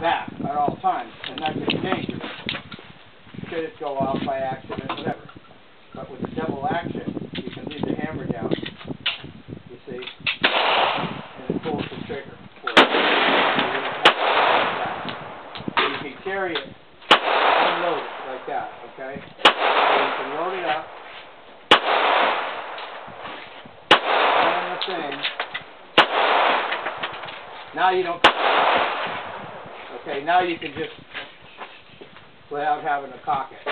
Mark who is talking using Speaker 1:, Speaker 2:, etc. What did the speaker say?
Speaker 1: back at all times, and that can be dangerous. Should it go off by accident, whatever. But with the double action, you can leave the hammer down, you see, and it pulls the trigger for you. So you can carry it, unload it like that, okay? So you can load it up, and the thing. Now you don't. Okay, now you can just, without having to cock it.